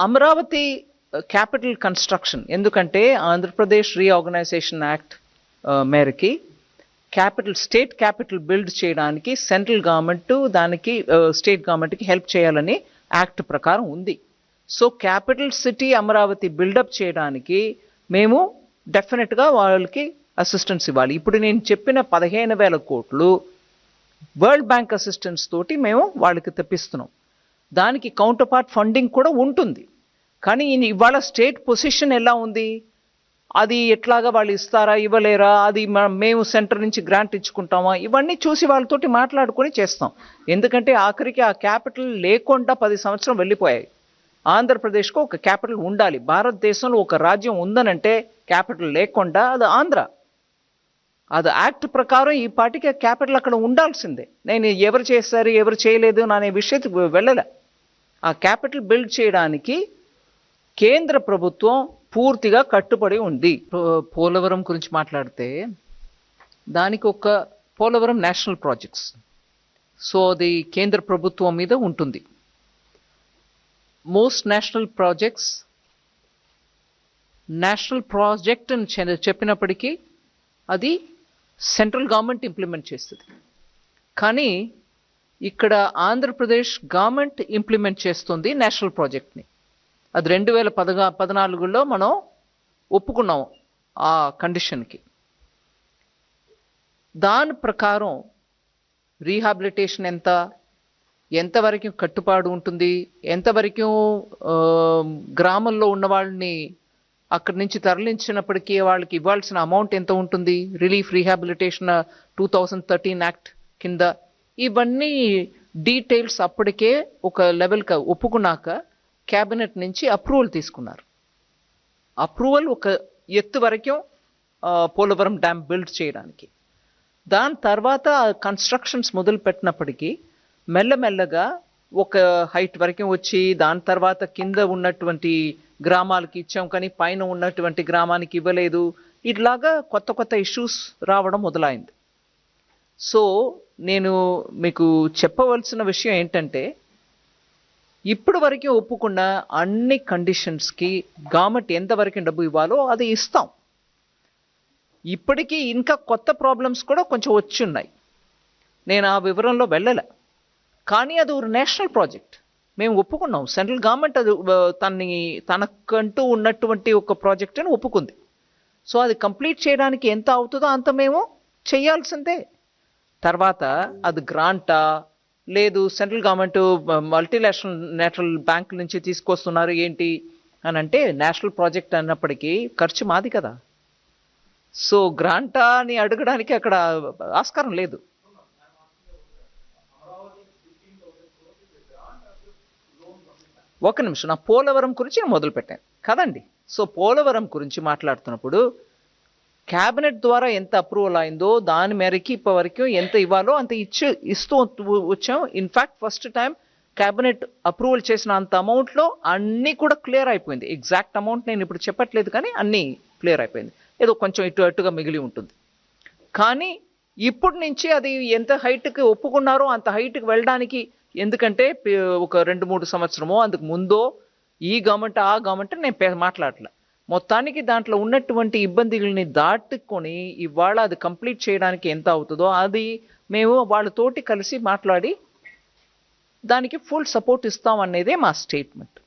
Amaravati capital construction ఎందుకంటే Andhra Pradesh reorganisation act మేరకి state capital build చేయడానికి సెంట్రల్ గవర్నమెంట్ దానికి స్టేట్ గవర్నమెంట్కి హెల్ప్ చేయాలని యాక్ట్ ప్రకారం ఉంది. So capital city Amaravati build up చేయడానికి మేము డెఫినెట్గా వాళ్ళకి అసిస్టెన్స్ ఇవ్వాలి. ఇప్పుడు నేను చెప్పిన 15,000 కోట్లు వరల్డ్ బ్యాంక్ అసిస్టెన్స్ తోటి మేము వాళ్ళకి తెప్పిస్తున్నాం. దానికి కౌంటర్ పార్ట్ ఫండింగ్ కూడా ఉంటుంది. కానీ ఇవాళ స్టేట్ పొజిషన్ ఎలా ఉంది, అది ఎట్లాగా వాళ్ళు ఇస్తారా ఇవ్వలేరా, అది మేము సెంటర్ నుంచి గ్రాంట్ ఇచ్చుకుంటామా, ఇవన్నీ చూసి వాళ్ళతోటి మాట్లాడుకొని చేస్తాం. ఎందుకంటే ఆఖరికి ఆ క్యాపిటల్ లేకుండా 10 సంవత్సరం వెళ్ళిపోయాయి. ఆంధ్రప్రదేశ్కు ఒక క్యాపిటల్ ఉండాలి. భారతదేశంలో ఒక రాజ్యం ఉందనంటే క్యాపిటల్ లేకుండా అది ఆంధ్ర. అది యాక్ట్ ప్రకారం ఈ పార్టీకి క్యాపిటల్ అక్కడ ఉండాల్సిందే. నేను ఎవరు చేస్తారు ఎవరు చేయలేదు అనే విషయానికి వెళ్ళలే. ఆ క్యాపిటల్ బిల్డ్ చేయడానికి కేంద్ర ప్రభుత్వం పూర్తిగా కట్టుబడి ఉంది. పోలవరం గురించి మాట్లాడితే దానికి ఒక పోలవరం నేషనల్ ప్రాజెక్ట్స్, సో అది కేంద్ర ప్రభుత్వం మీద ఉంటుంది. మోస్ట్ నేషనల్ ప్రాజెక్ట్ అని చెప్పినప్పటికీ అది సెంట్రల్ గవర్నమెంట్ ఇంప్లిమెంట్ చేస్తుంది. కానీ ఇక్కడ ఆంధ్రప్రదేశ్ గవర్నమెంట్ ఇంప్లిమెంట్ చేస్తుంది నేషనల్ ప్రాజెక్ట్ని. అది 2014లో మనం ఒప్పుకున్నాం ఆ కండిషన్కి. దాని ప్రకారం రీహాబిలిటేషన్ ఎంతవరకు కట్టుబాటు ఉంటుంది, ఎంతవరకు గ్రామంలో ఉన్న వాళ్ళని అక్కడి నుంచి తరలించినప్పటికీ వాళ్ళకి ఇవ్వాల్సిన అమౌంట్ ఎంత ఉంటుంది, రిలీఫ్ రీహాబిలిటేషన్ 2013 యాక్ట్ కింద, ఇవన్నీ డీటెయిల్స్ అప్పటికే ఒక లెవెల్కి ఒప్పుకున్నాక క్యాబినెట్ నుంచి అప్రూవల్ తీసుకున్నారు. అప్రూవల్ ఒక ఎత్తు వరకు పోలవరం డ్యామ్ బిల్డ్ చేయడానికి. దాని తర్వాత కన్స్ట్రక్షన్స్ మొదలు పెట్టినప్పటికీ మెల్లమెల్లగా ఒక హైట్ వరకు వచ్చి దాని తర్వాత కింద ఉన్నటువంటి గ్రామాలకి ఇచ్చాం కానీ పైన ఉన్నటువంటి గ్రామానికి ఇవ్వలేదు. ఇట్లాగా కొత్త ఇష్యూస్ రావడం మొదలైంది. సో నేను మీకు చెప్పవలసిన విషయం ఏంటంటే ఇప్పటి వరకు ఒప్పుకున్న అన్ని కండిషన్స్కి గవర్నమెంట్ ఎంతవరకు డబ్బు ఇవ్వాలో అది ఇస్తాం. ఇప్పటికీ ఇంకా కొత్త ప్రాబ్లమ్స్ కూడా కొంచెం వచ్చి ఉన్నాయి. నేను ఆ వివరంలో వెళ్ళలే. కానీ అది ఒక నేషనల్ ప్రాజెక్ట్, మేము ఒప్పుకున్నాం. సెంట్రల్ గవర్నమెంట్ అది తనకంటూ ఉన్నటువంటి ఒక ప్రాజెక్ట్ అని ఒప్పుకుంది. సో అది కంప్లీట్ చేయడానికి ఎంత అవుతుందో అంత మేము చేయాల్సిందే. తర్వాత అది గ్రాంటా లేదు సెంట్రల్ గవర్నమెంట్ మల్టీనేషనల్ బ్యాంక్ నుంచి తీసుకొస్తున్నారు ఏంటి అని అంటే నేషనల్ ప్రాజెక్ట్ అన్నప్పటికీ ఖర్చు మాది కదా. సో గ్రాంటా అని అడగడానికి అక్కడ ఆస్కారం లేదు. ఒక నిమిషం, నా పోలవరం గురించి నేను మొదలుపెట్టాను కదండి. సో పోలవరం గురించి మాట్లాడుతున్నప్పుడు క్యాబినెట్ ద్వారా ఎంత అప్రూవల్ అయిందో దాని మేరకి ఇప్పటివరకు ఎంత ఇవ్వాలో అంత ఇస్తూ వచ్చాం. In fact first time cabinet approval చేసిన అంత అమౌంట్లో అన్నీ కూడా క్లియర్ అయిపోయింది. ఎగ్జాక్ట్ అమౌంట్ నేను ఇప్పుడు చెప్పట్లేదు కానీ అన్నీ క్లియర్ అయిపోయింది. ఏదో కొంచెం అటుగా మిగిలి ఉంటుంది. కానీ ఇప్పటి నుంచి అది ఎంత హైట్కి ఒప్పుకున్నారో అంత హైట్కి వెళ్ళడానికి, ఎందుకంటే ఒక 2-3 సంవత్సరమో అందుకు ముందో ఈ గవర్నమెంట్ ఆ గవర్నమెంట్ నేను మాట్లాడలే. మొత్తానికి దాంట్లో ఉన్నటువంటి ఇబ్బందుల్ని దాటుకొని ఇవాళ అది కంప్లీట్ చేయడానికి ఎంత అవుతుందో అది మేము వాళ్ళతోటి కలిసి మాట్లాడి దానికి ఫుల్ సపోర్ట్ ఇస్తాం అనేదే మా స్టేట్మెంట్.